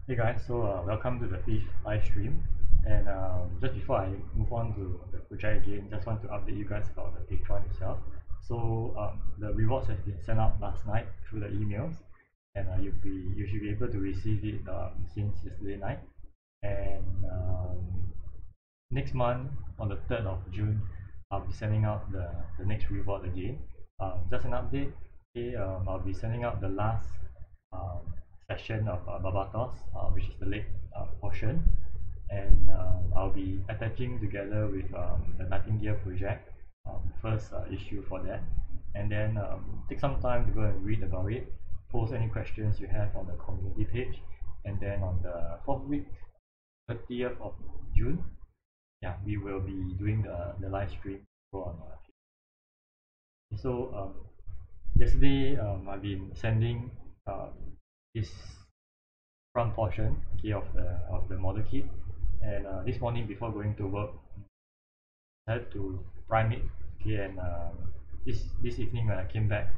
Hey guys, so welcome to the fifth live stream. And just before I move on to the project again, just want to update you guys about the Patreon itself. So the rewards have been sent out last night through the emails, and you should be able to receive it since yesterday night. And next month on the 3rd of June, I'll be sending out the next reward again. Just an update. Okay, I'll be sending out the last um, session of Babatos, which is the late portion, and I'll be attaching together with the Nightingale project, first issue for that, and then take some time to go and read about it, post any questions you have on the community page, and then on the fourth week, 30th of June, yeah, we will be doing the live stream on so yesterday I've been sending this front portion, okay, of the model kit, and this morning before going to work I had to prime it, okay, and this evening when I came back,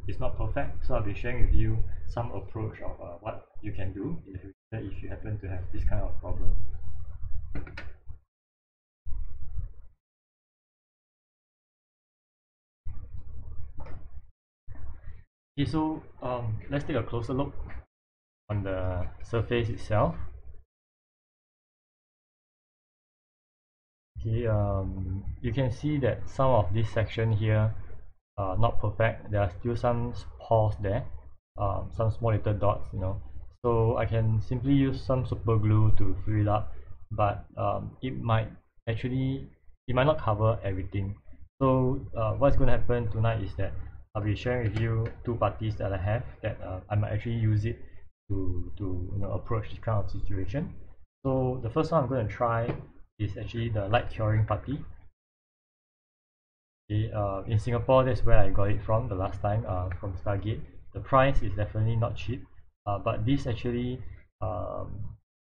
it's not perfect, so I'll be sharing with you some approach of what you can do in the future if you happen to have this kind of problem. Okay, so let's take a closer look on the surface itself. Okay, you can see that some of this section here are not perfect. There are still some pores there, some small little dots, so I can simply use some super glue to fill it up, but it might not cover everything. So what's going to happen tonight is that I'll be sharing with you two parties that I have that I might actually use it to approach this kind of situation. So the first one I'm going to try is actually the light curing putty. Okay, in Singapore, that's where I got it from the last time, from Stargate. The price is definitely not cheap, but this actually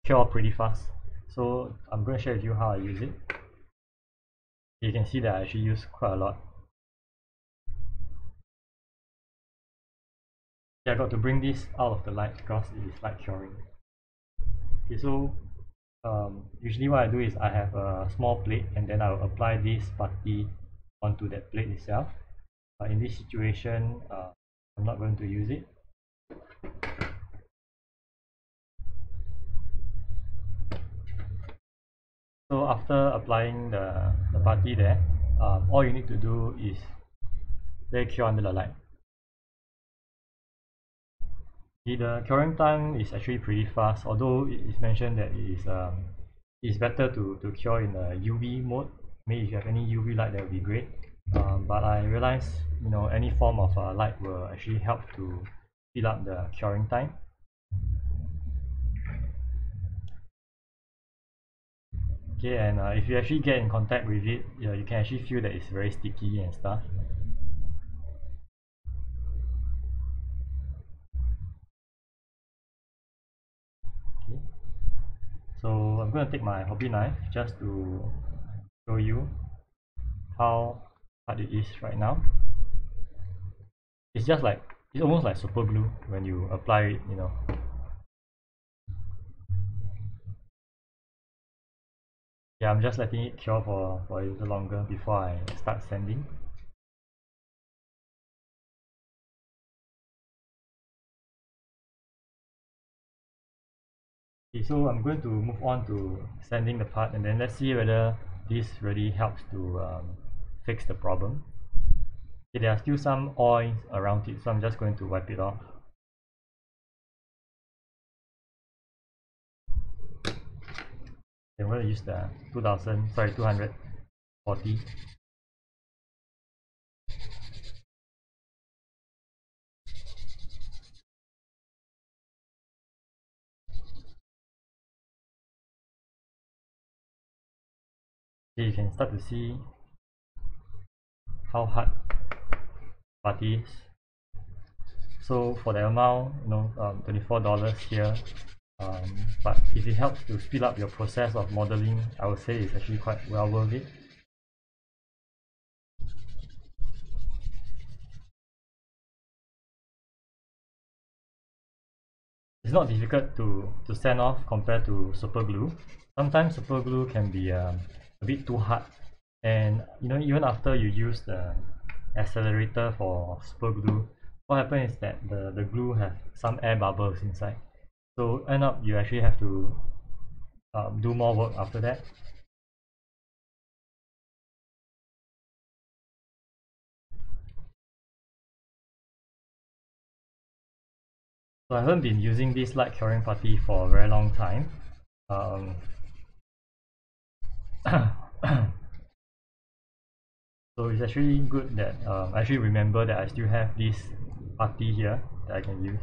cure pretty fast. So I'm going to share with you how I use it. You can see that I actually use quite a lot. Yeah, I got to bring this out of the light because it is light curing. Okay, so usually what I do is I have a small plate and then I'll apply this putty onto that plate itself. In this situation, I'm not going to use it. So after applying the putty there, all you need to do is let it cure under the light. The curing time is actually pretty fast, although it is mentioned that it's better to cure in a UV mode. Maybe if you have any UV light, that would be great. But I realized any form of light will actually help to speed up the curing time. Okay, and if you actually get in contact with it, you can actually feel that it's very sticky and stuff. Okay, so I'm going to take my hobby knife just to show you how hard it is right now. It's almost like super glue when you apply it. Yeah, I'm just letting it cure for a little longer before I start sanding. Okay, so I'm going to move on to sanding the part, and then let's see whether this really helps to fix the problem. Okay, there are still some oil around it, so I'm just going to wipe it off. Okay, I'm going to use the 240. Okay, you can start to see how hard putty is. So for the amount, $24 here. But if it helps to speed up your process of modeling, I would say it's actually quite well worth it. it's not difficult to sand off compared to super glue. Sometimes super glue can be a bit too hard, and you know, even after you use the accelerator for super glue, what happens is that the glue have some air bubbles inside, so end up you actually have to do more work after that. So I haven't been using this light curing putty for a very long time. Um, so it's actually good that I actually remember that I still have this putty here that I can use.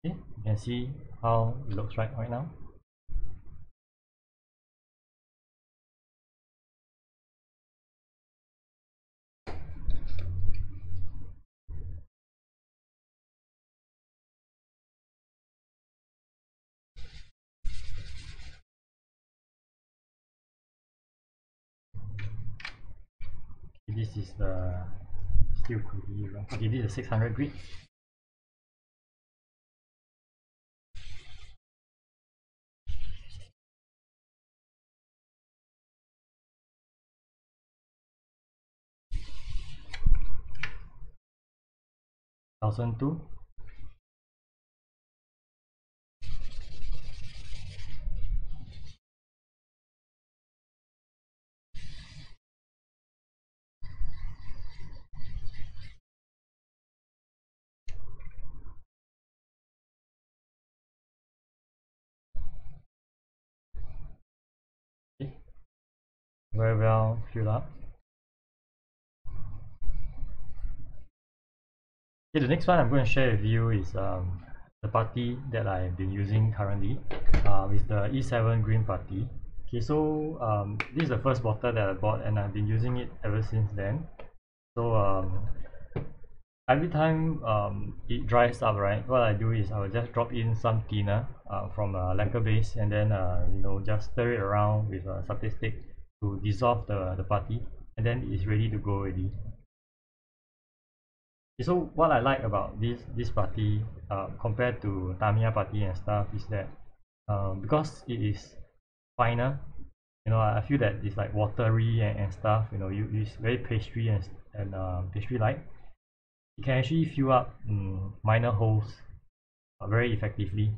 Okay, you can see how it looks right now. Okay, this is the steel cookie. Okay, this is 600 grit. Thousand two. Okay, very well filled up. Okay, the next one I'm going to share with you is the putty that I've been using currently. Is the E7 green putty. Okay, so this is the first bottle that I bought, and I've been using it ever since then. So every time it dries up, right, what I do is I will just drop in some thinner from a lacquer base, and then you know, just stir it around with a satay stick to dissolve the putty, and then it's ready to go already. So what I like about this putty compared to Tamiya putty and stuff is that because it is finer, you know, I feel that it's like watery and stuff. You know, it's very pastry and pastry like. It can actually fill up minor holes very effectively.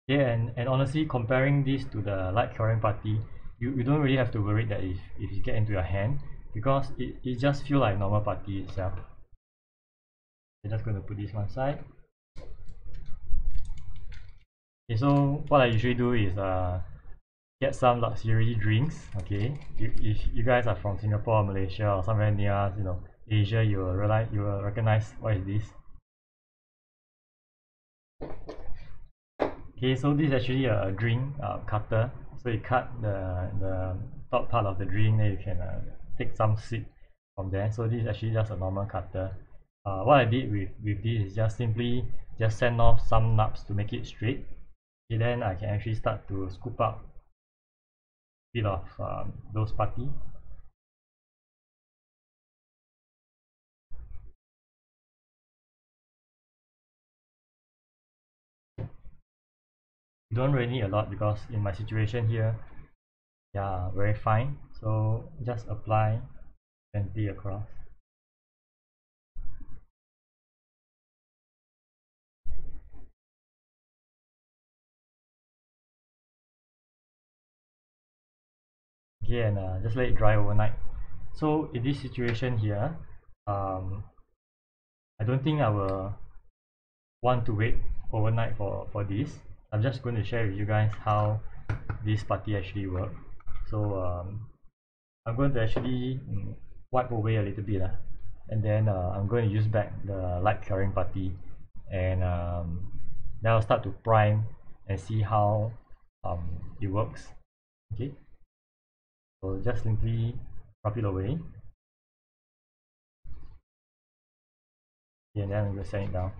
Yeah, and honestly, comparing this to the light curing putty, you don't really have to worry that if you get into your hand, because it just feel like normal putty itself. I'm just going to put this one side. Okay, so what I usually do is get some luxury drinks. Okay, if you guys are from Singapore or Malaysia or somewhere near us, you know, Asia, you will recognize what is this. Okay, so this is actually a drink cutter. So you cut the top part of the drink, then you can take some sip from there. So this is actually just a normal cutter. What I did with this is just simply just sand off some knobs to make it straight. Okay, then I can actually start to scoop out a bit of those putty. You don't really need a lot because in my situation here, yeah, very fine. So just apply gently across. Okay, and just let it dry overnight. So in this situation here, I don't think I will want to wait overnight for this. I'm just going to share with you guys how this putty actually works. So I'm going to actually wipe away a little bit, and then I'm going to use back the light curing putty, and then I'll start to prime and see how it works. Okay. So just simply rub it away, and then we'll send it down.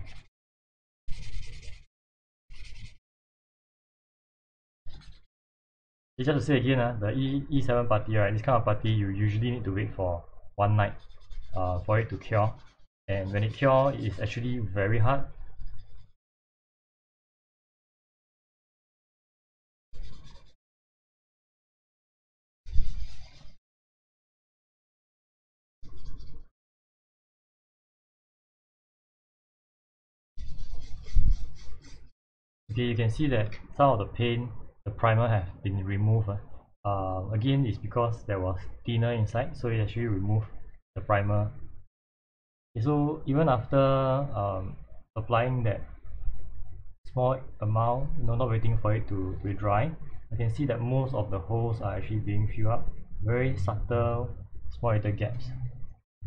Just to say again, the E7 putty, right, this kind of putty you usually need to wait for one night for it to cure, and when it cures, it's actually very hard. Okay, you can see that some of the paint, the primer have been removed. Again, it's because there was thinner inside, so it actually removed the primer. Okay, so even after applying that small amount, not waiting for it to dry, I can see that most of the holes are actually being filled up. Very subtle, small little gaps.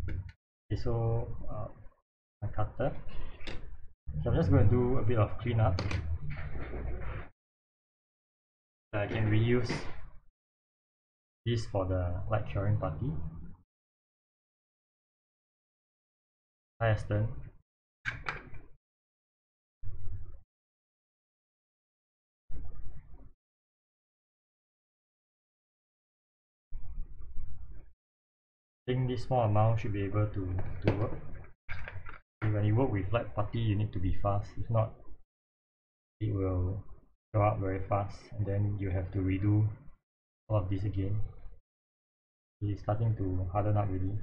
Okay, so my cutter. So I'm just going to do a bit of cleanup. I can reuse this for the light curing putty. Hi Aston. I think this small amount should be able to work. And when you work with light putty, you need to be fast. If not, it will go up very fast, and then you have to redo all of this again. It's starting to harden up really.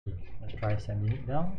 Okay, let's try sanding it down.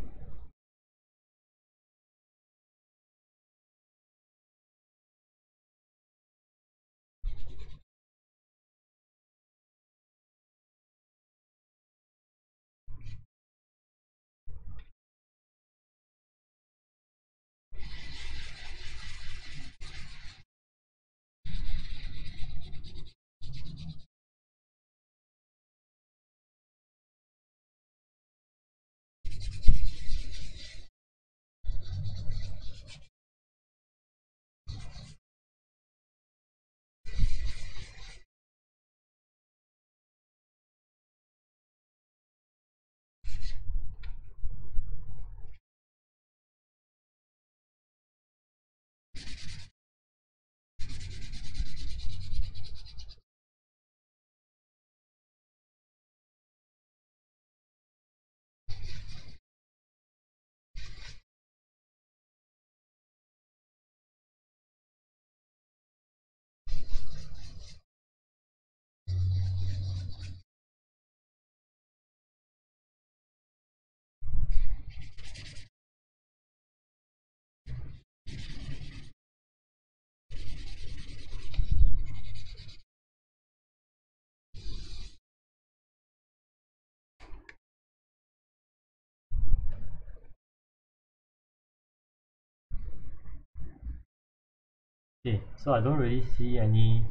Okay, so I don't really see any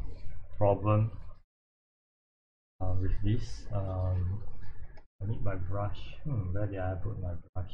problem with this. I need my brush. Where did I put my brush?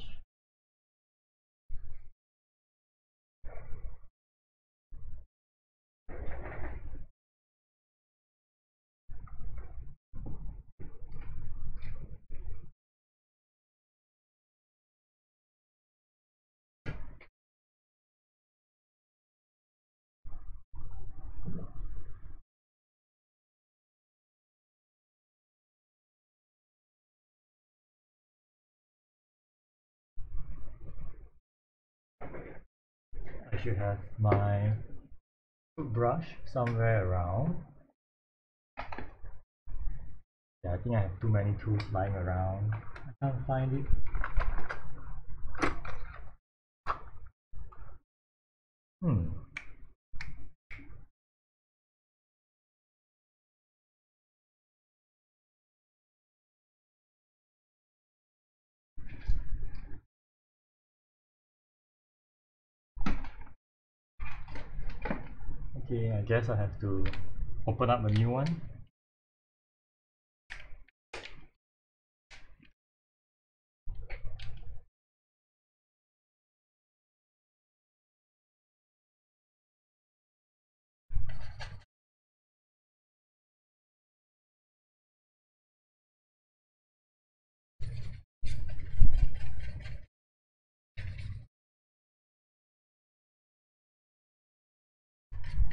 I should have my Brush somewhere around. Yeah, I think I have too many tools lying around. I can't find it. Hmm. Okay, I guess I have to open up a new one.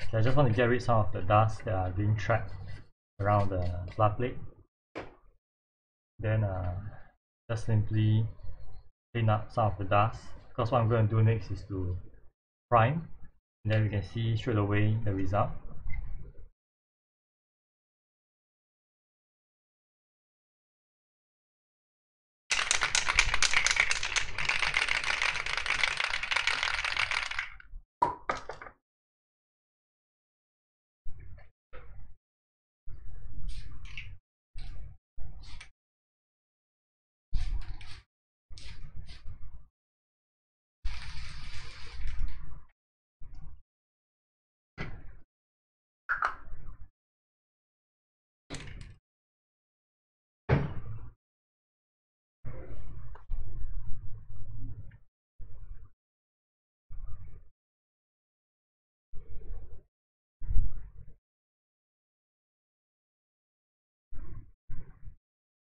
Okay, I just want to get rid of some of the dust that are being trapped around the flat plate. Then just simply clean up some of the dust, because what I'm going to do next is to prime, and then we can see straight away the result.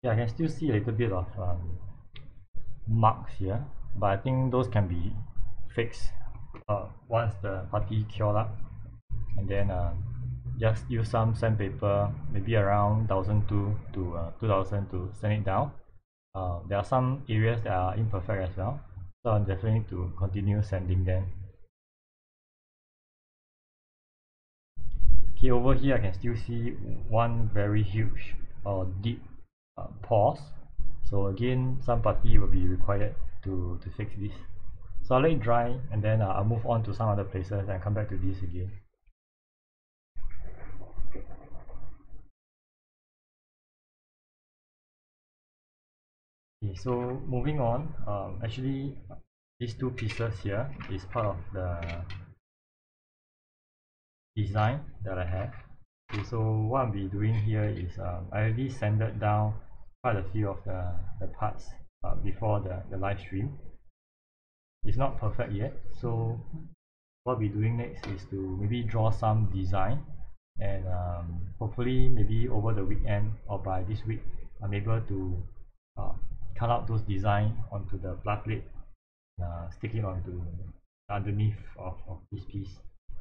Yeah, I can still see a little bit of marks here, but I think those can be fixed once the putty cured up, and then just use some sandpaper, maybe around 1002 to 2000 to sand it down. There are some areas that are imperfect as well, so I'm definitely need to continue sanding them. Okay, over here I can still see one very huge or deep pores. So again, some putty will be required to fix this. So I'll let it dry, and then I'll move on to some other places and come back to this again. Okay, so moving on, actually these two pieces here is part of the design that I have. Okay, so what I'll be doing here is I already sanded down quite a few of the parts before the live stream. It's not perfect yet, so what we're doing next is to maybe draw some design, and hopefully maybe over the weekend or by this week I'm able to uh, cut out those design onto the flat plate, stick it onto underneath of this piece.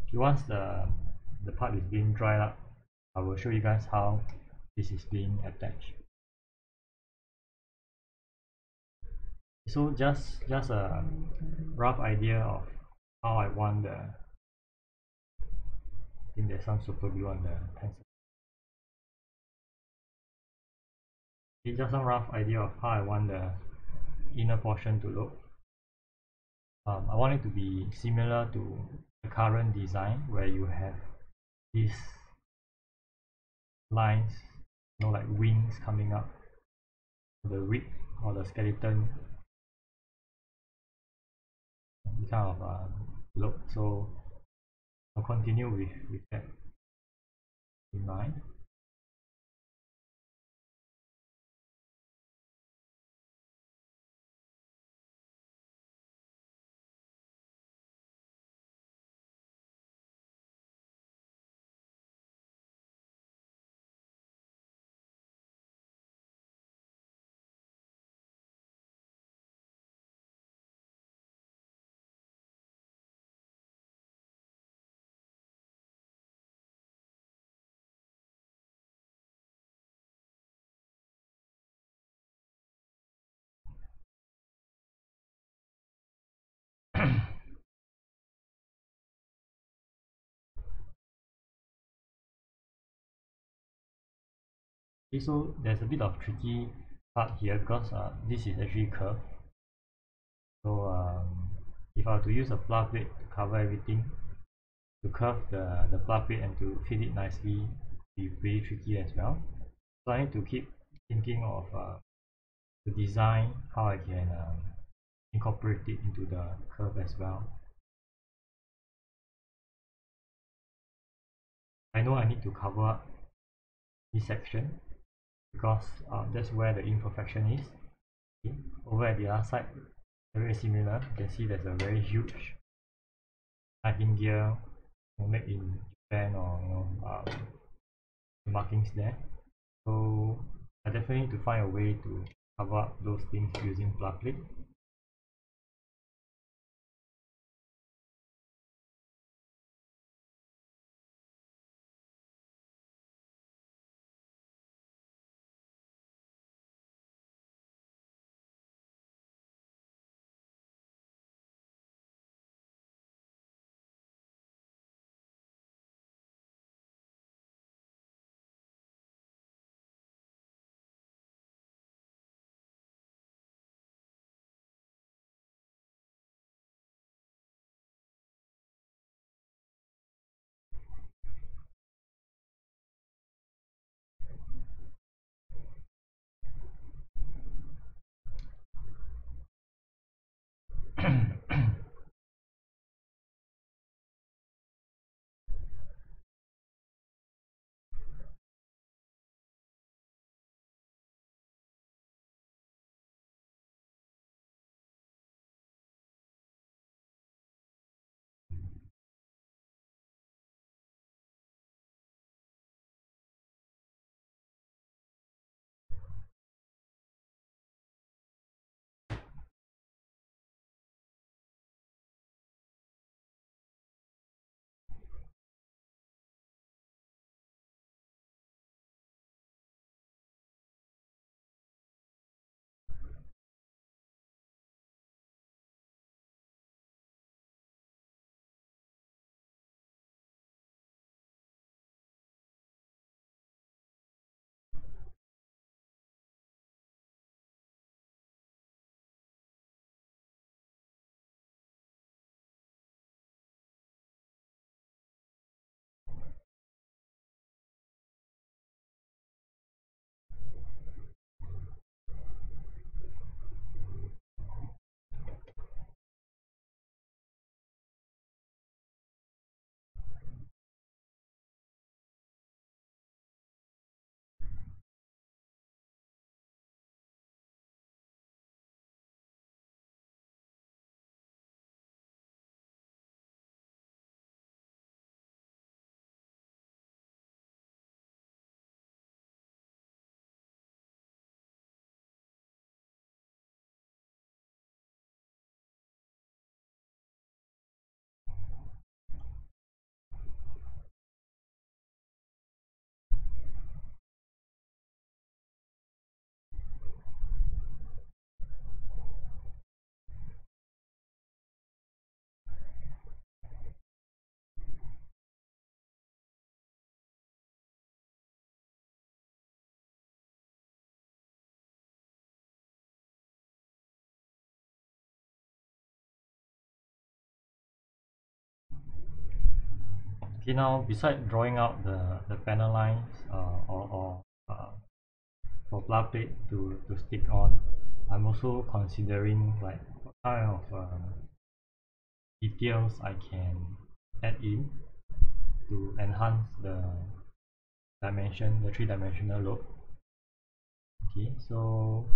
Okay, once the part is being dried up, I will show you guys how this is being attached. So just a rough idea of how I want the, I think there's some super glue on the pencil. Okay, just some rough idea of how I want the inner portion to look. I want it to be similar to the current design, where you have these lines, like wings coming up, the rib or the skeleton, this kind of look. So I'll continue with that in mind. Okay, so there's a bit of tricky part here because this is actually curved. So if I were to use a plough blade to cover everything, to curve the plough blade and to fit it nicely, be pretty tricky as well. So I need to keep thinking of the design, how I can incorporate it into the curve as well. I know I need to cover up this section because that's where the imperfection is. Okay. Over at the other side, very similar. You can see there's a very huge nightingale made in Japan, or the markings there. So I definitely need to find a way to cover up those things using plough blade. Okay, now beside drawing out the panel lines or for plough blade to stick on, I'm also considering like what kind of details I can add in to enhance the dimension, the three-dimensional look. Okay, so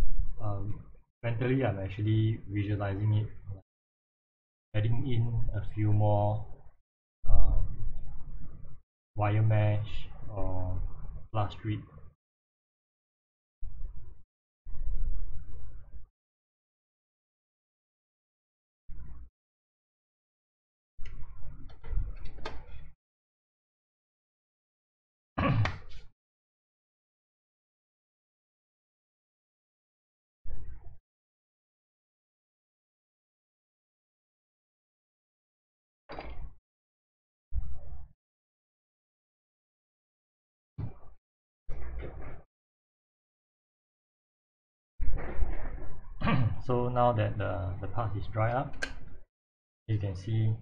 mentally I'm actually visualizing it, adding in a few more um, wire mesh or plastry. So now that the part is dry up, you can see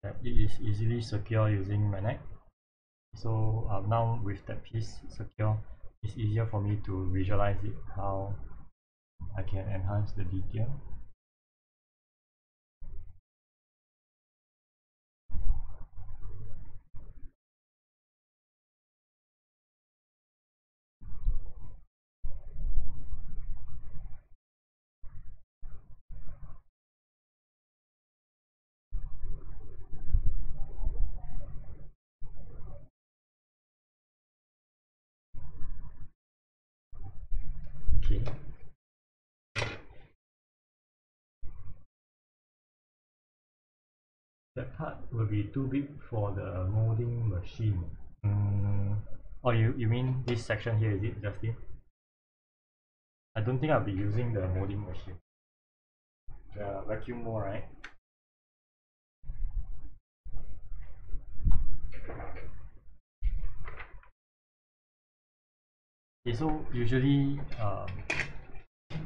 that it is easily secure using magnet. So now with that piece secure, it's easier for me to visualize it, how I can enhance the detail. Okay, that part will be too big for the molding machine. Oh, you mean this section here, is it, Justin? I don't think I'll be using the molding machine. The vacuum mold, right? Okay, so usually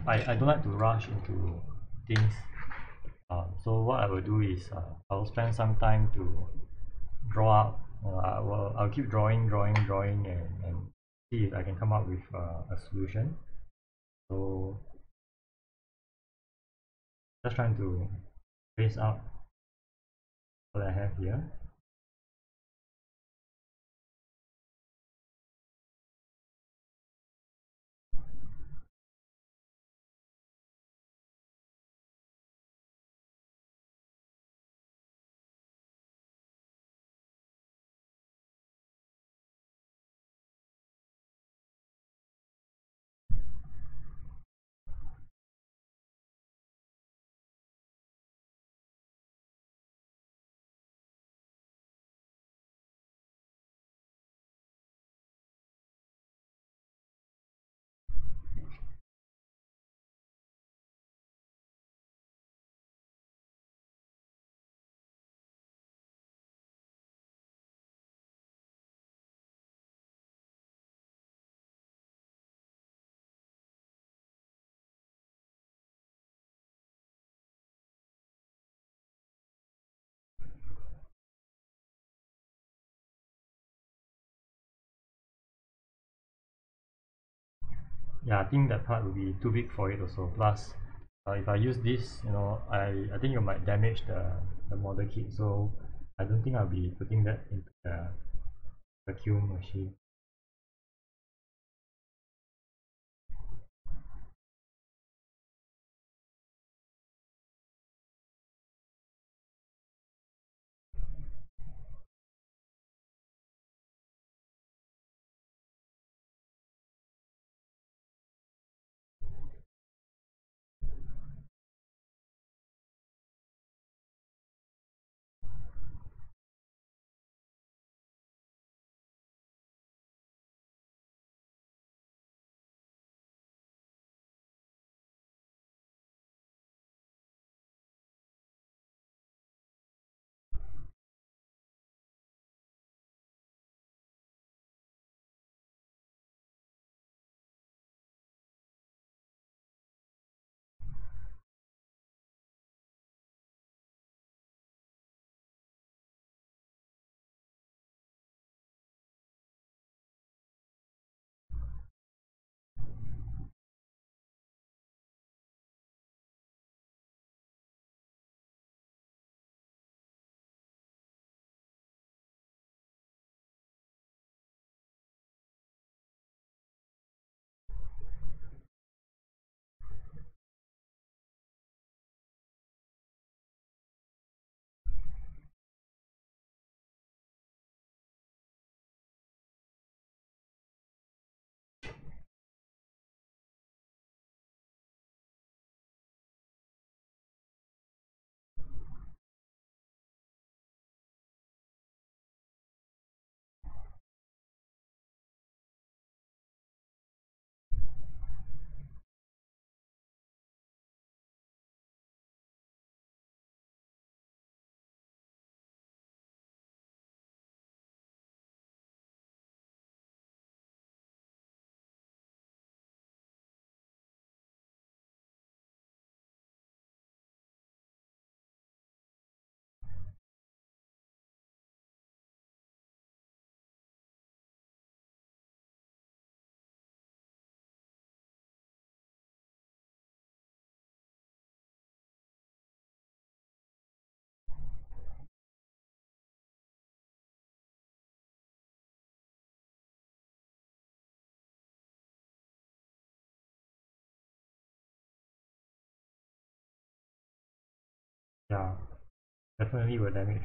I don't like to rush into things. So what I will do is I will spend some time to draw out. I'll keep drawing, and see if I can come up with a solution. So just trying to trace out what I have here. Yeah, I think that part will be too big for it also. Plus, if I use this, I think it might damage the model kit. So I don't think I'll be putting that into the vacuum machine. Yeah, definitely will damage.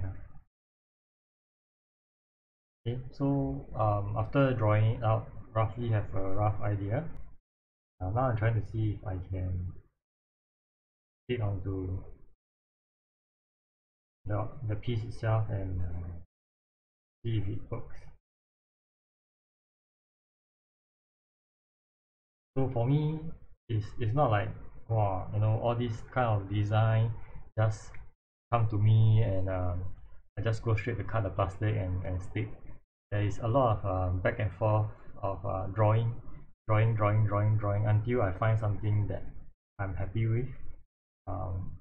Okay, so after drawing it out, roughly have a rough idea. Now I'm trying to see if I can click onto the piece itself and see if it works. So for me, it's not like wow, all this kind of design just come to me and I just go straight to cut the plastic and stick. There is a lot of back and forth of drawing until I find something that I'm happy with. Um,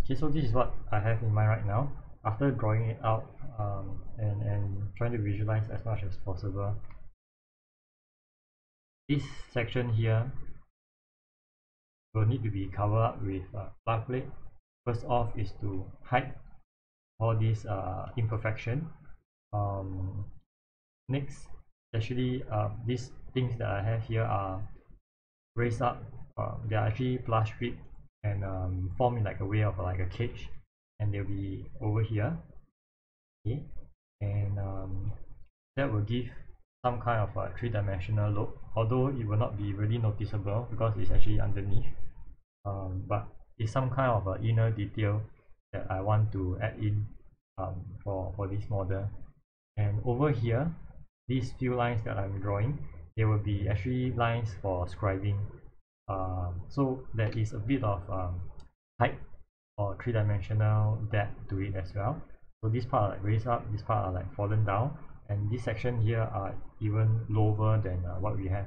okay, so this is what I have in mind right now. After drawing it out and trying to visualize as much as possible, this section here will need to be covered up with black plate. First off is to hide all these imperfection. Um, Next, actually these things that I have here are raised up. They are actually plush fit and form in like a way of like a cage, and they'll be over here. Okay, and that will give some kind of a three-dimensional look, although it will not be really noticeable because it's actually underneath. But it's some kind of a inner detail that I want to add in for this model. And over here, these few lines that I'm drawing, they will be actually lines for scribing. So there is a bit of height or three-dimensional depth to it as well. So this part are like raised up, this part are like fallen down, and this section here are even lower than what we have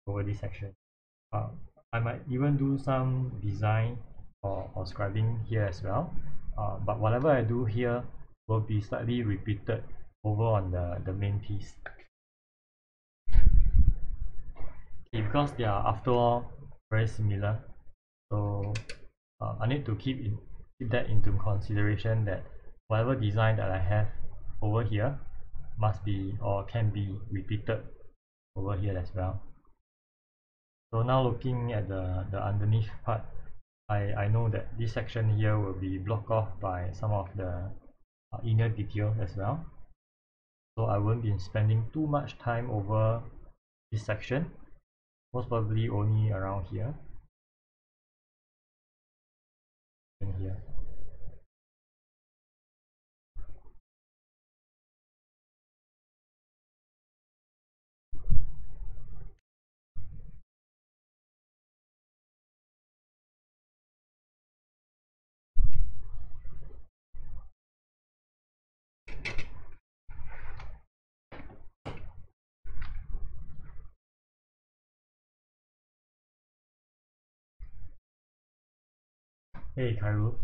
over this section. Uh, I might even do some design or scribing here as well. But whatever I do here will be slightly repeated over on the main piece. Okay, because they are after all very similar, so I need to keep that into consideration that whatever design that I have over here must be or can be repeated over here as well. So now looking at the underneath part, I know that this section here will be blocked off by some of the inner detail as well. so I won't be spending too much time over this section, most probably only around here and here. Hey Kairu,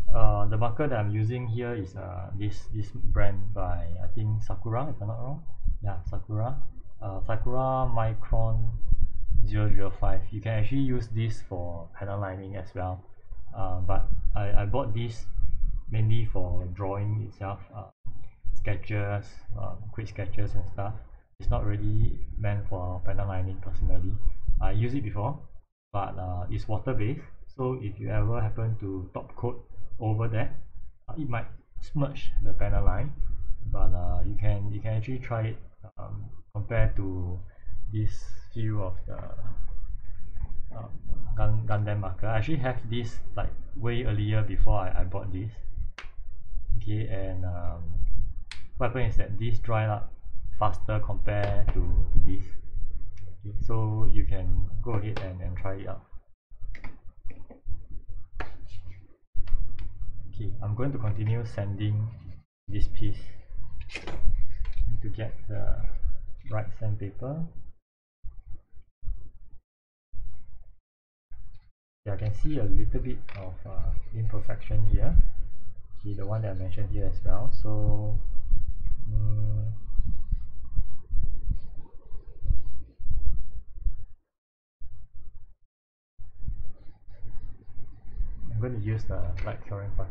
the marker that I'm using here is this brand by I think Sakura, if I'm not wrong. Yeah, Sakura. Sakura Micron 005. You can actually use this for panel lining as well. But I bought this mainly for drawing itself, sketches, quick sketches and stuff. It's not really meant for panel lining personally. I used it before, but it's water based, so if you ever happen to top coat over that, it might smudge the panel line, but you can actually try it compared to this few of the Gundam marker. I actually have this like way earlier before I bought this. Okay, and what happens is that this dry up faster compared to this. Okay, so you can go ahead and try it out. Okay, I'm going to continue sanding this piece to get the right sandpaper. Yeah, I can see a little bit of imperfection here. Okay, the one that I mentioned here as well. So I'm going to use the light curing putty.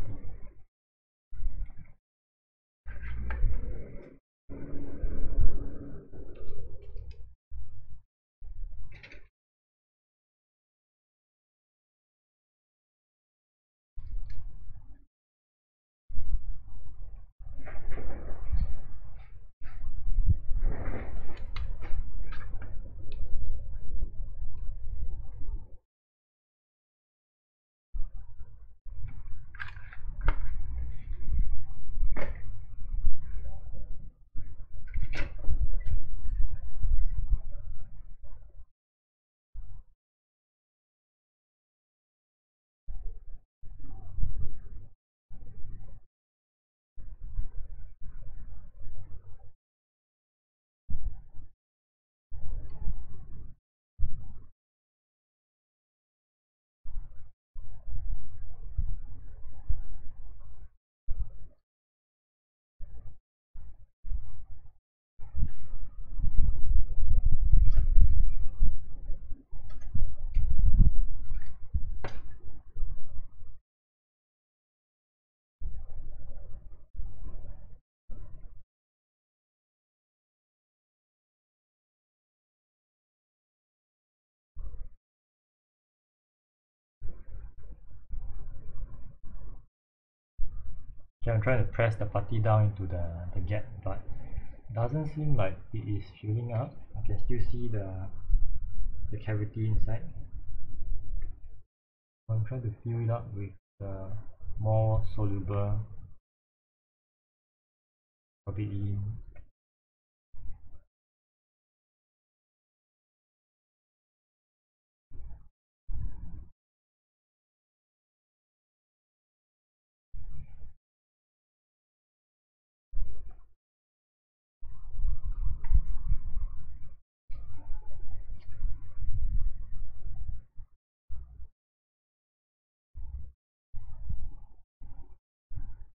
Okay, I'm trying to press the putty down into the gap, but it doesn't seem like it is filling up. I can still see the cavity inside. I'm trying to fill it up with more soluble propylene.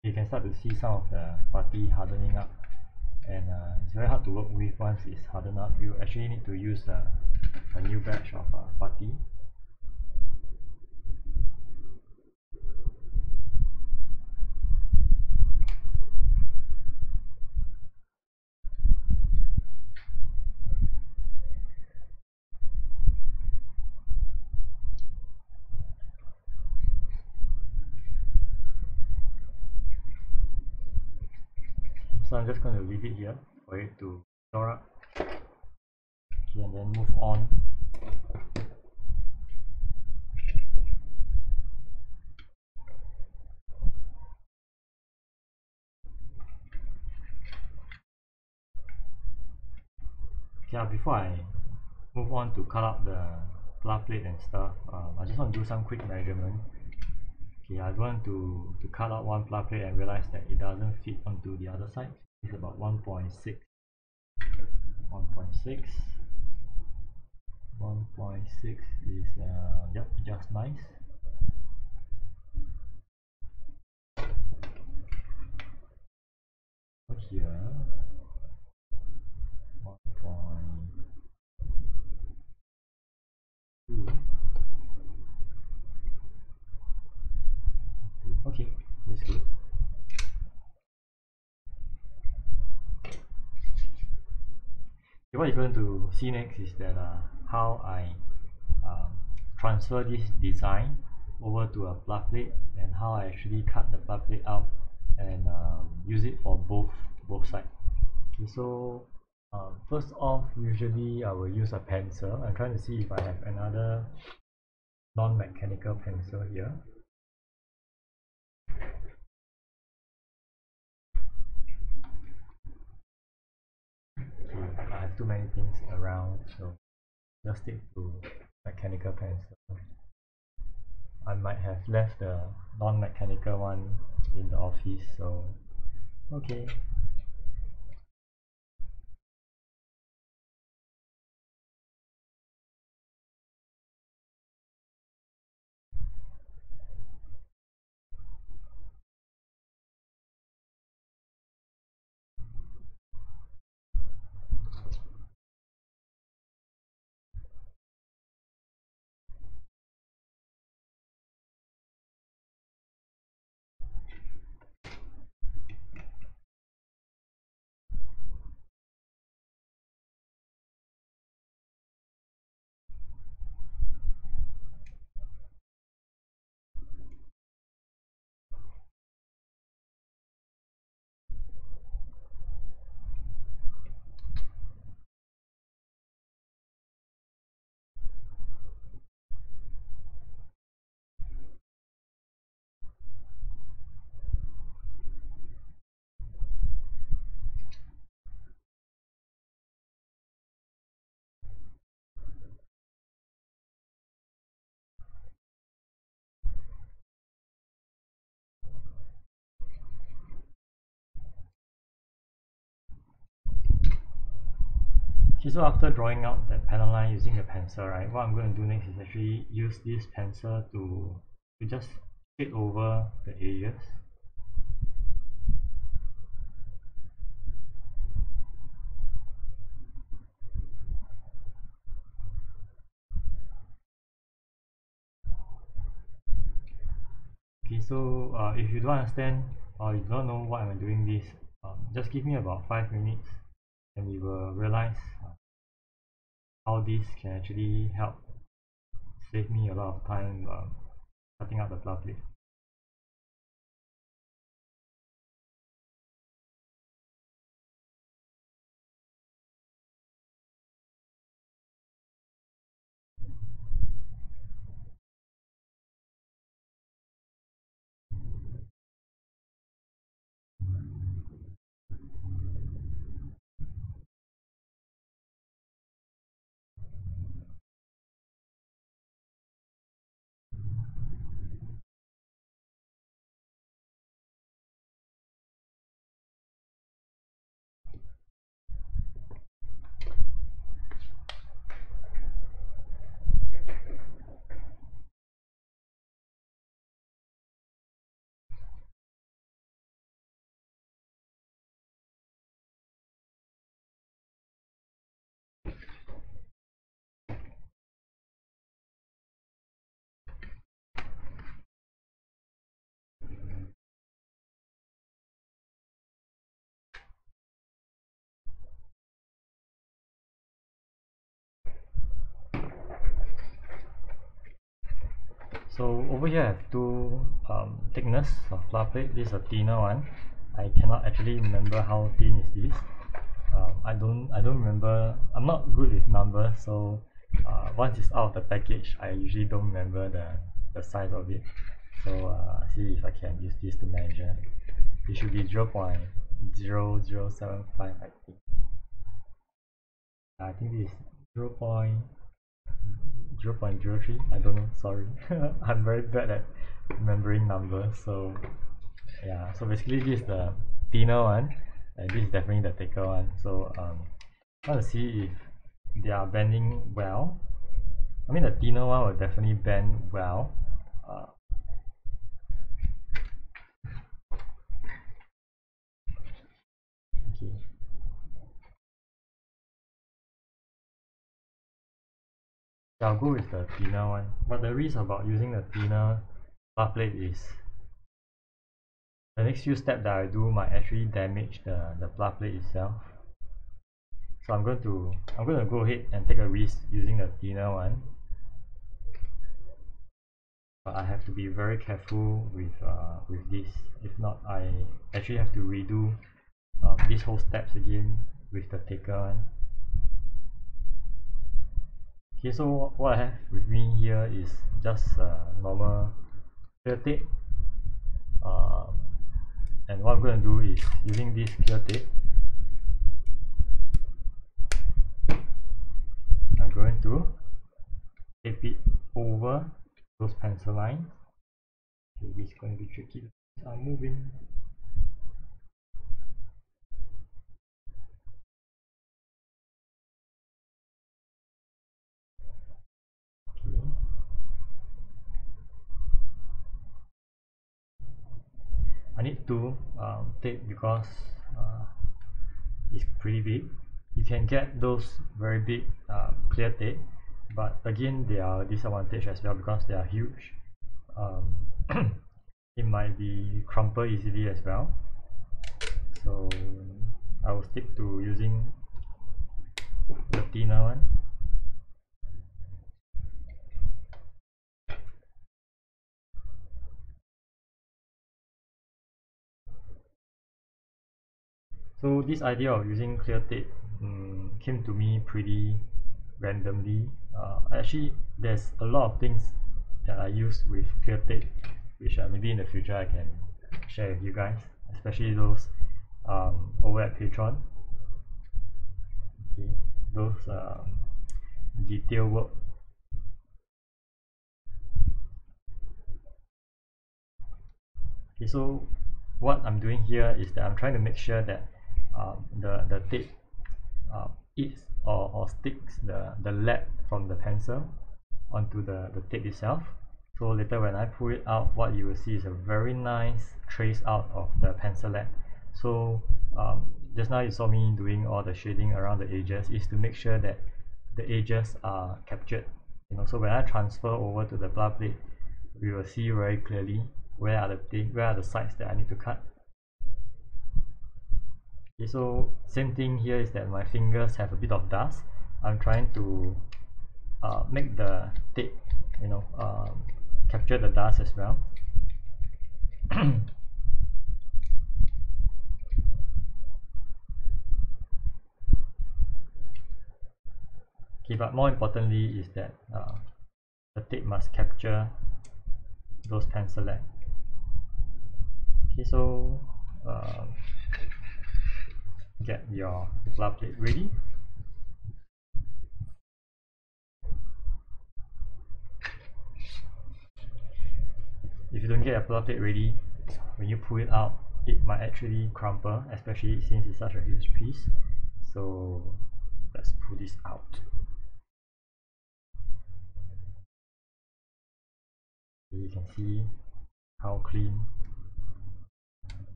You can start to see some of the putty hardening up, and it's very hard to work with once it's hardened up. You actually need to use a new batch of putty. So I'm just going to leave it here for it to store up. Okay, and then move on. Okay, before I move on to cut up the plug plate and stuff, I just want to do some quick measurement. Okay, I want to cut out one plug plate and realize that it doesn't fit onto the other side. It's about 1.6. 1.6. 1.6 is yep, just nice. Here 1.2. Okay, that's good. Okay, what you're going to see next is that how I transfer this design over to a plug plate, and how I actually cut the plug plate out and use it for both sides. Okay, so first off, usually I will use a pencil. I'm trying to see if I have another non-mechanical pencil here. Okay, I have too many things around, so just stick to mechanical pencil. I might have left the non-mechanical one in the office, so okay. Okay, so after drawing out that panel line using the pencil, right, what I'm going to do next is actually use this pencil to just shade over the edges. Okay, so if you don't understand or you don't know why I'm doing this, just give me about 5 minutes and you will realize how this can actually help save me a lot of time cutting out the plug plate. So over here I have two thickness of plug plate. This is a thinner one. I cannot actually remember how thin is this. I don't remember. I'm not good with numbers, so once it's out of the package, I usually don't remember the size of it. So see if I can use this to measure. It should be 0.0075, I think. I think this is 0.03. I don't know. Sorry, I'm very bad at remembering numbers. So yeah. So basically, this is the thinner one, and this is definitely the thicker one. So I want to see if they are bending well. I mean, the thinner one will definitely bend well. Okay. So I'll go with the thinner one. But the risk about using the thinner bar plate is the next few steps that I do might actually damage the bar plate itself. So I'm going to go ahead and take a risk using the thinner one. But I have to be very careful with this. If not, I actually have to redo these whole steps again with the thicker one. Okay, so what I have with me here is just normal clear tape. And what I'm going to do is using this clear tape, I'm going to tape it over those pencil lines. Okay, this is going to be tricky. I'm moving. Okay. I need to tape because it's pretty big. You can get those very big clear tape, but again they are disadvantage as well because they are huge. It might be crumple easily as well, so I will stick to using the thinner one. So this idea of using clear tape came to me pretty randomly. Actually, there's a lot of things that I use with clear tape, which maybe in the future I can share with you guys, especially those over at Patreon. Okay, those detail work. Okay, so what I'm doing here is that I'm trying to make sure that the tape eats or sticks the lead from the pencil onto the tape itself. So later when I pull it out, what you will see is a very nice trace out of the pencil lead. So just now you saw me doing all the shading around the edges is to make sure that the edges are captured. So when I transfer over to the bar plate, we will see very clearly where are the sides that I need to cut. Okay, so same thing here is that my fingers have a bit of dust. I'm trying to make the tape, capture the dust as well. Okay, but more importantly is that the tape must capture those pencil lead. Okay, so get your bar plate ready. If you don't get a bar plate ready, when you pull it out, it might actually crumple, especially since it's such a huge piece. So let's pull this out. You can see how clean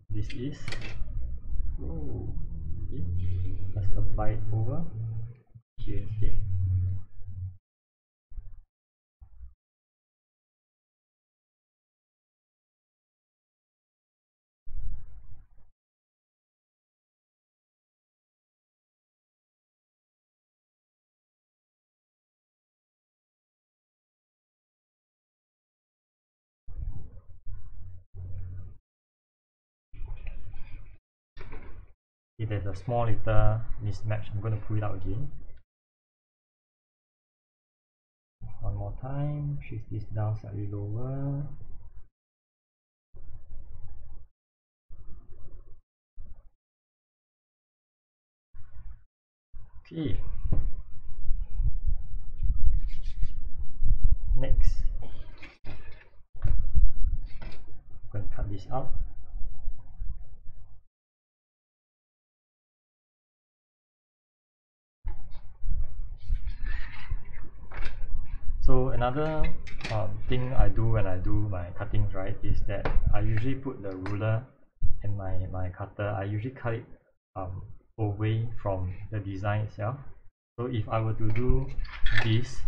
this is. Ooh. Okay. Let's apply it over here instead. If there's a small little mismatch, I'm going to pull it out again. One more time, shift this down slightly lower. Okay. Next, I'm going to cut this out. So another thing I do when I do my cuttings, right, is that I usually put the ruler and my cutter. I usually cut it away from the design itself. So if I were to do this,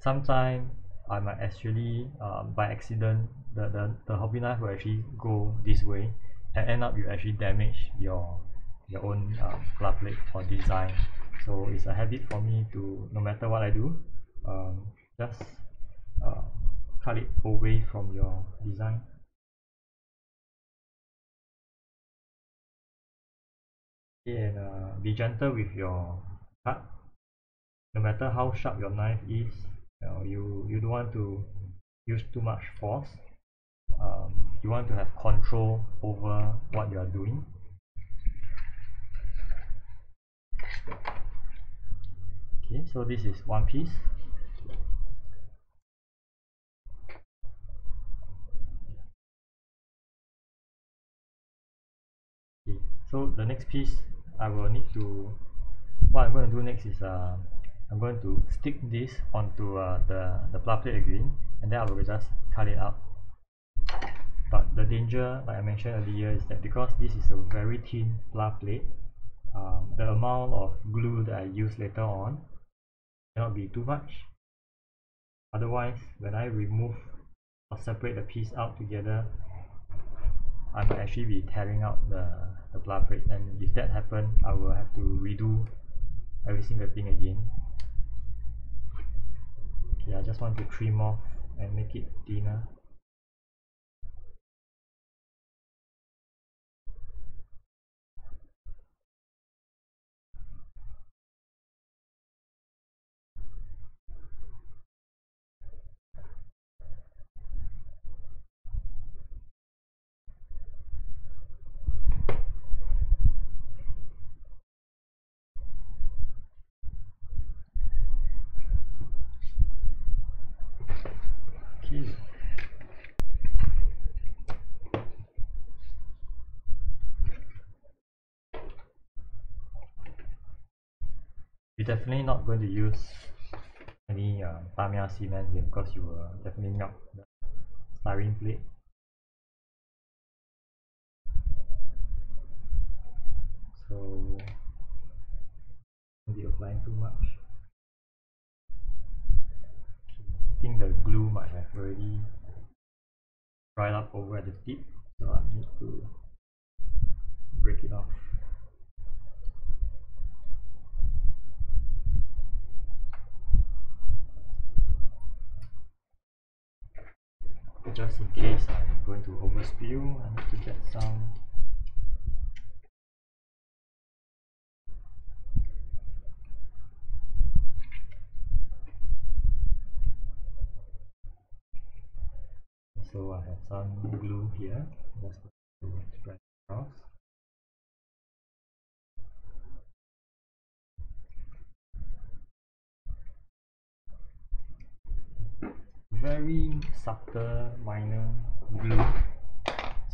sometimes I might actually by accident the hobby knife will actually go this way and end up you actually damage your own club plate or design. So it's a habit for me to, no matter what I do, just uh, cut it away from your design. And be gentle with your cut. No matter how sharp your knife is, you don't want to use too much force. You want to have control over what you are doing. Okay, so this is one piece. Okay, so the next piece I will need to, what I'm going to do next is I'm going to stick this onto the plough plate again, and then I will just cut it out. But the danger, like I mentioned earlier, is that because this is a very thin plough plate, the amount of glue that I use later on cannot be too much. Otherwise, when I remove or separate the piece out together, I might actually be tearing out the plough plate, and if that happens, I will have to redo every single thing again. Okay, I just want to trim off and make it thinner. Okay. You're definitely not going to use any Tamiya cement here because you will definitely melt the styrene plate. So don't be applying too much. I think the glue might have already dried up over at the tip, so I need to break it off. Just in case I'm going to overspill, I need to get some. So I have some glue here, just to spread across. Very subtle, minor glue,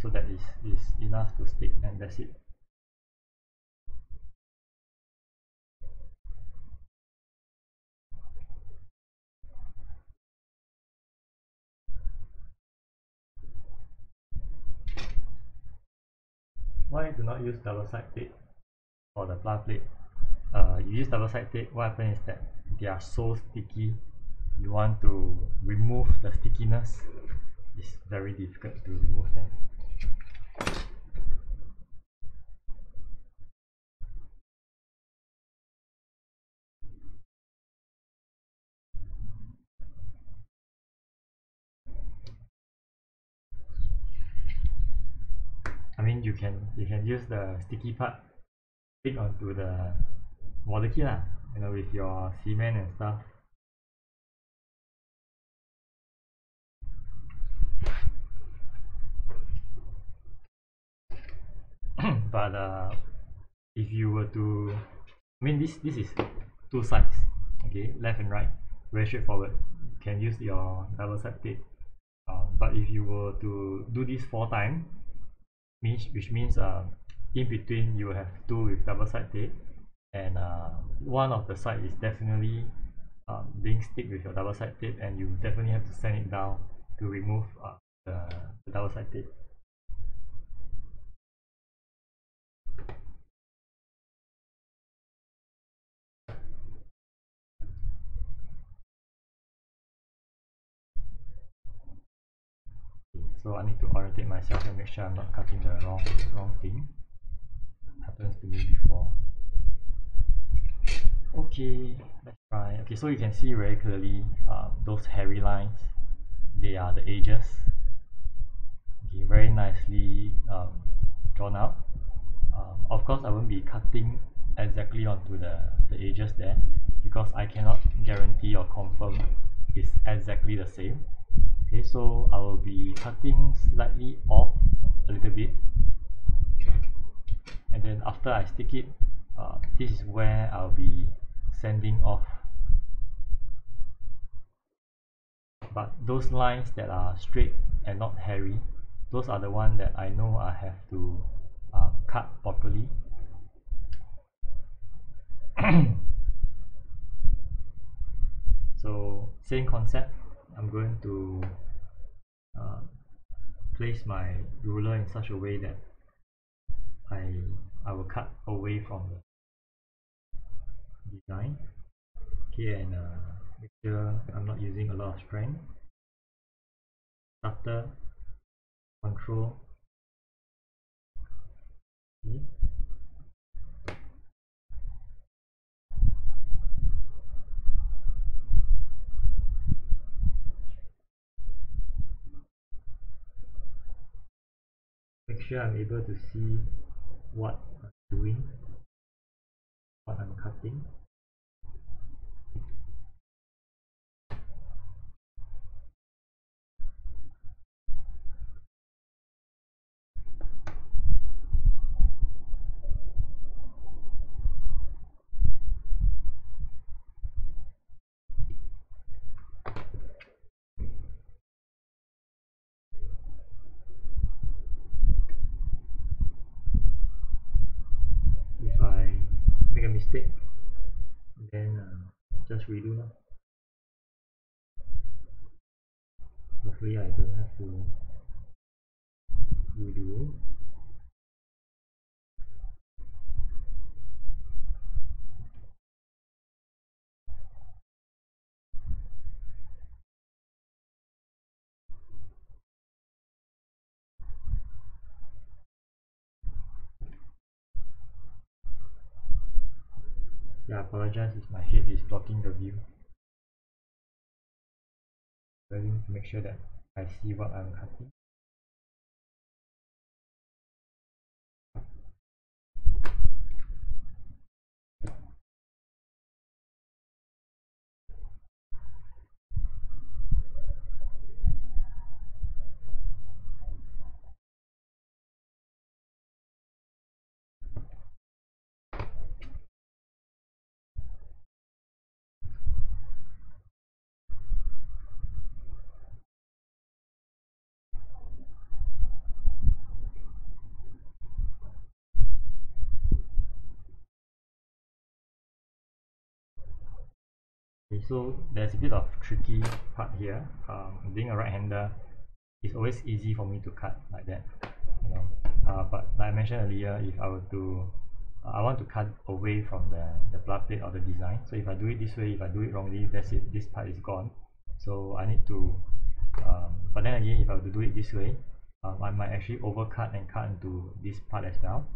so that is enough to stick, and that's it. Why do not use double side tape for the plough plate? You use double side tape, what happens is that they are so sticky. You want to remove the stickiness, it's very difficult to remove them. I mean, you can use the sticky part stick onto the water key lah, with your cement and stuff. But if you were to, this is two sides, okay, left and right, very straightforward. You can use your double side tape. But if you were to do this 4 times, which means in between you have two with double side tape, and one of the side is definitely being stick with your double side tape, and you definitely have to sand it down to remove the double side tape. So I need to orientate myself and make sure I'm not cutting the wrong thing. Happens to me before. Okay, let's try. Okay, so you can see very clearly those hairy lines, they are the edges. Okay, very nicely drawn out. Of course, I won't be cutting exactly onto the edges there, because I cannot guarantee or confirm it's exactly the same. Okay, so I will be cutting slightly off a little bit, and then after I stick it, this is where I'll be sanding off. But those lines that are straight and not hairy, those are the ones that I know I have to cut properly. So same concept, I'm going to place my ruler in such a way that I will cut away from the design. Okay, and make sure I'm not using a lot of strength. Stutter, control. Okay. Make sure I'm able to see what I'm doing, what I'm cutting. If I make a mistake, then just redo now. Hopefully I don't have to redo. Yeah, I apologize if my head is blocking the view. I need to make sure that I see what I'm cutting. Okay, so there's a bit of tricky part here. Being a right-hander, it's always easy for me to cut like that, but like I mentioned earlier, if I were to I want to cut away from the blood plate or the design. So if I do it this way, if I do it wrongly, that's it, this part is gone. So I need to but then again, if I were to do it this way, I might actually overcut and cut into this part as well.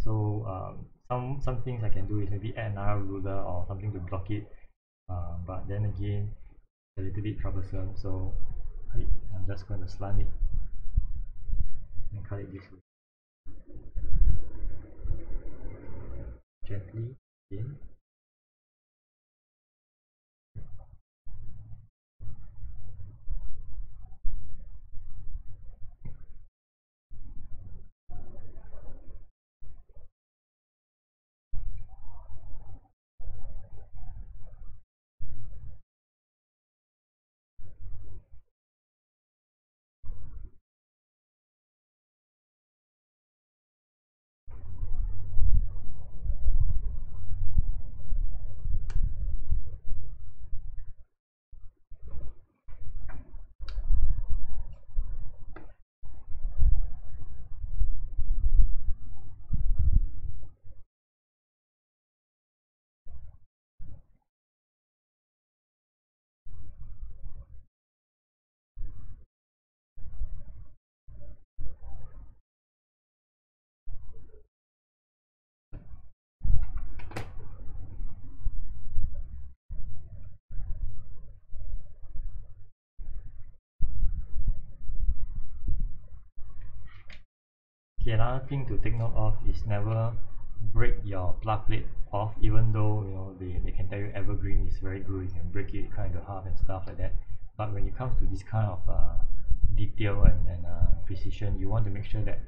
So some things I can do is maybe add another ruler or something to block it, but then again, it's a little bit troublesome. So I'm just going to slant it and cut it this way. gently in. Okay, another thing to take note of is never break your plug plate off, even though they can tell you evergreen is very good, you can break it kind of half and stuff like that. But when it comes to this kind of detail and precision, you want to make sure that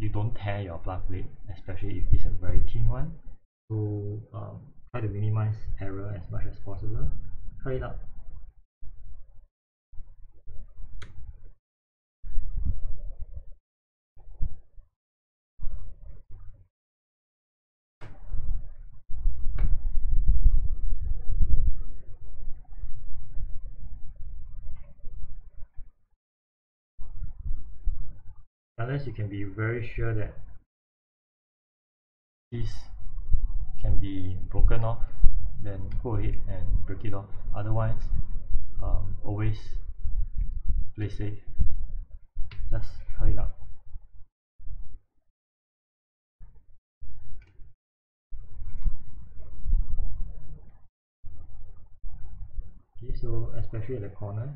you don't tear your plug plate, especially if it's a very thin one. So try to minimize error as much as possible. Cut it out. Unless you can be very sure that this can be broken off, then go ahead and break it off. Otherwise, always play safe. Just cut it out. Okay, so especially at the corner,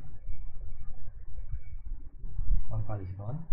one part is gone.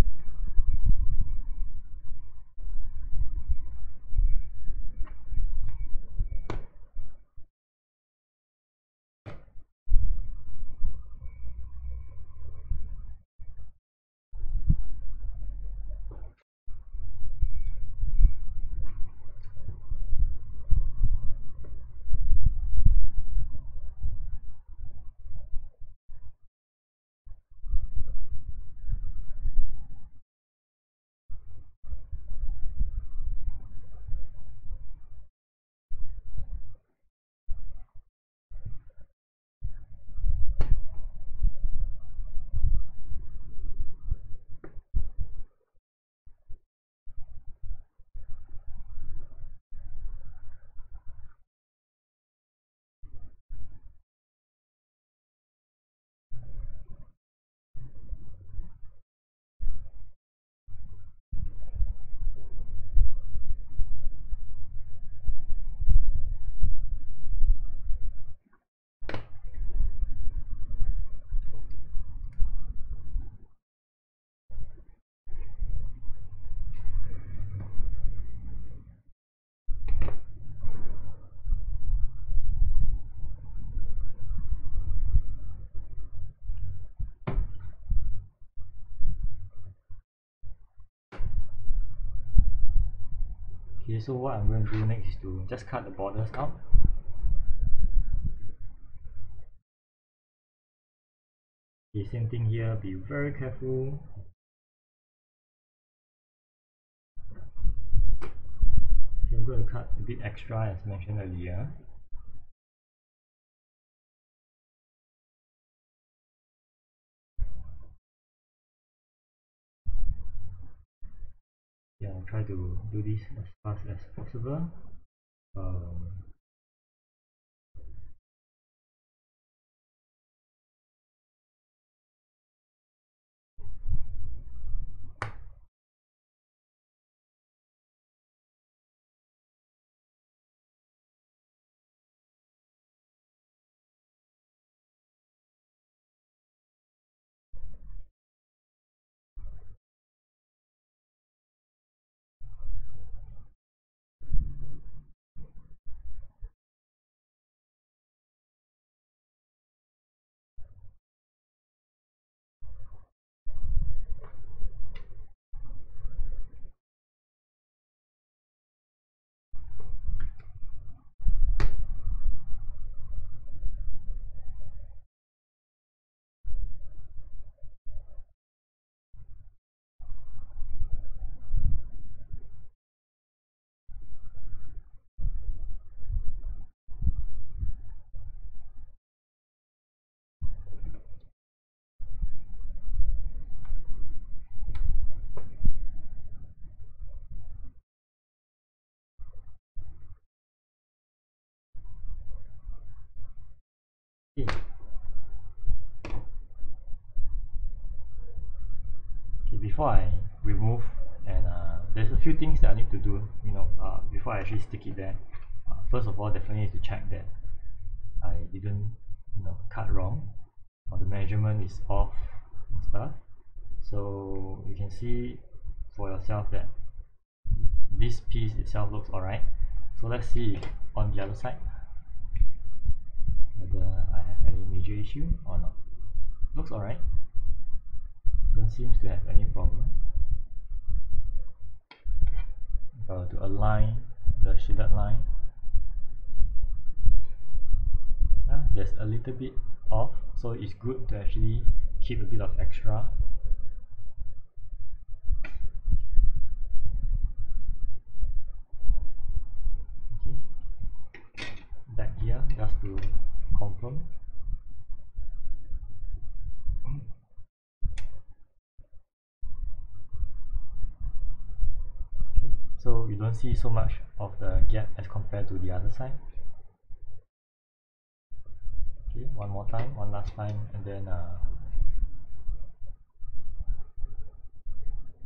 Okay, so what I'm going to do next is to just cut the borders out. Okay, same thing here, be very careful. Okay, I'm going to cut a bit extra as mentioned earlier. Yeah, I'll try to do this as fast as possible. Um, few things that I need to do, before I actually stick it there. First of all, definitely need to check that I didn't, cut wrong, or the measurement is off and stuff. So you can see for yourself that this piece itself looks alright. So let's see on the other side whether I have any major issue or not. Looks alright. Don't seem to have any problem. If I were to align the shaded line, there's a little bit off, so it's good to actually keep a bit of extra. Okay, back here just to confirm. Okay, so you don't see so much of the gap as compared to the other side. Okay, one more time, one last time, and then I'm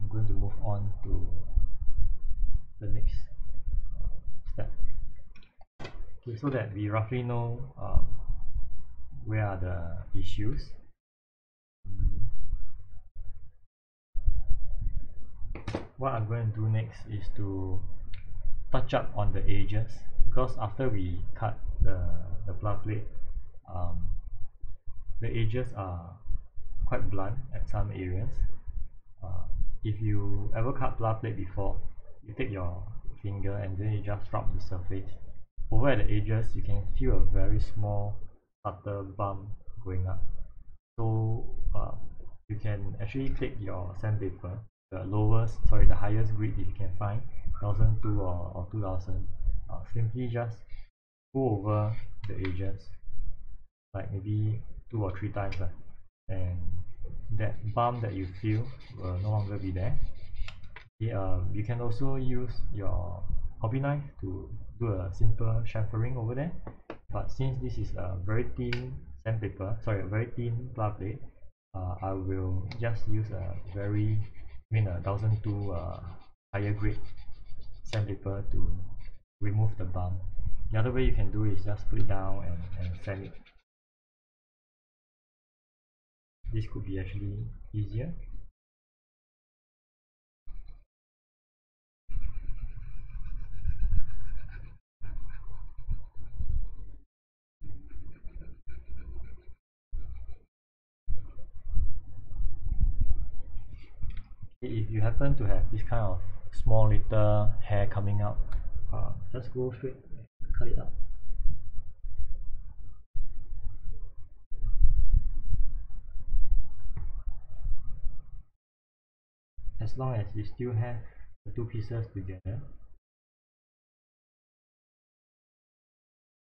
going to move on to the next step. Okay, so that we roughly know where are the issues. What I'm going to do next is to touch up on the edges, because after we cut the plough plate, the edges are quite blunt at some areas. If you ever cut plough plate before, you take your finger and then you just rub the surface. Over at the edges, you can feel a very small subtle bump going up. So you can actually take your sandpaper, the highest grit that you can find, 1002 or 2000. Simply just go over the edges, like maybe 2 or 3 times, and that bump that you feel will no longer be there. Okay, you can also use your hobby knife to do a simple chamfering over there, but since this is a very thin a very thin plough plate, I will just use a 1002 higher grade sandpaper to remove the bump. The other way you can do is just put it down and sand it. This could be actually easier. If you happen to have this kind of small little hair coming out, just go straight and cut it out. As long as you still have the two pieces together,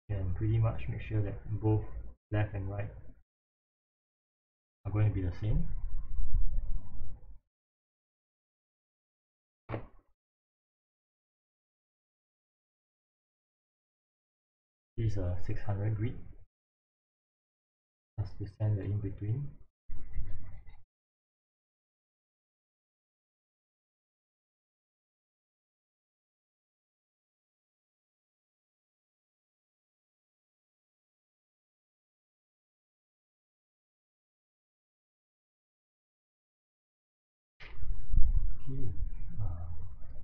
you can pretty much make sure that both left and right are going to be the same. This is a 600 grit, just to sand the in between. Okay.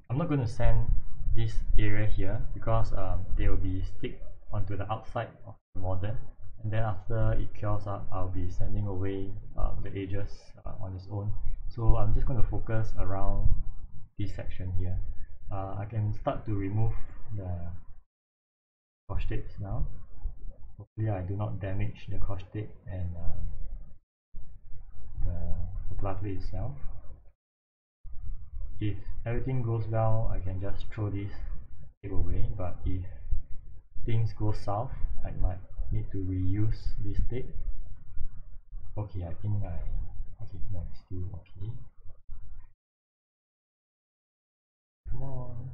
I'm not going to sand this area here because they will be stick onto the outside of the model, and then after it cures up, I'll be sanding away the edges on its own. So I'm just going to focus around this section here. I can start to remove the scotch tapes now. Hopefully I do not damage the scotch tape and the plough plate itself. If everything goes well, I can just throw this tape away, but if things go south, I might need to reuse this tape. Okay, I think okay, no, it's still okay. Come on.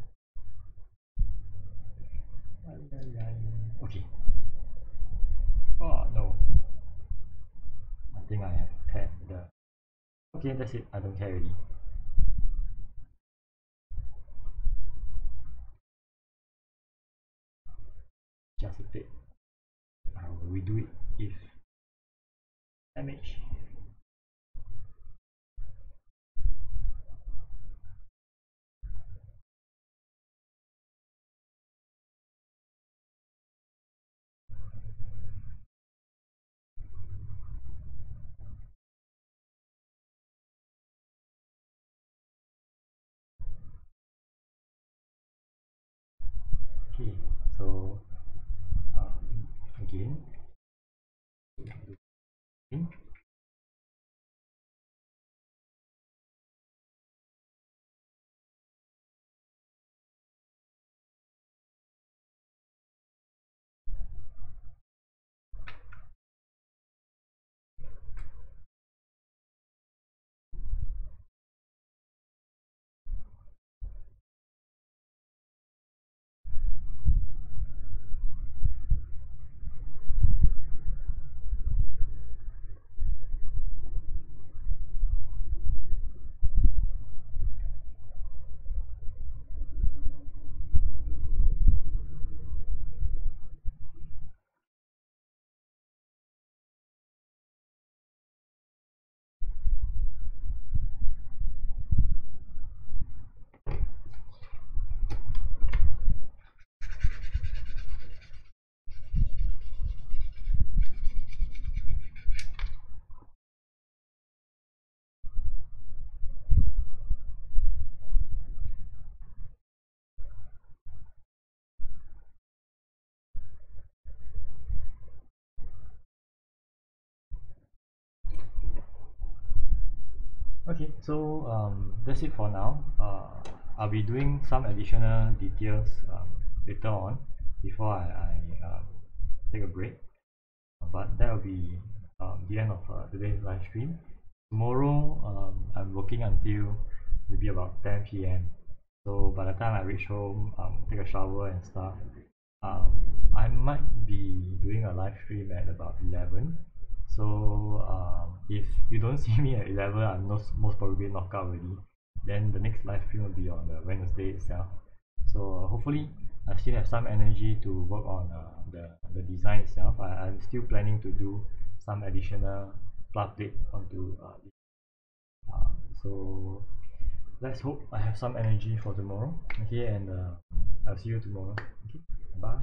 Okay. Oh no, I think I have tapped the. Okay, that's it, I don't care already. just a fake. I will redo it if damage. Okay, so again, okay, so that's it for now. I'll be doing some additional details later on before I take a break. But that will be the end of today's live stream. Tomorrow, I'm working until maybe about 10 p.m. So by the time I reach home, take a shower and stuff, um, I might be doing a live stream at about 11. So if you don't see me at 11, I'm most probably knocked out already. Then the next live stream will be on the Wednesday itself. So hopefully I still have some energy to work on the design itself. I'm still planning to do some additional fluff plate onto so let's hope I have some energy for tomorrow. Okay, and I'll see you tomorrow. Okay, bye.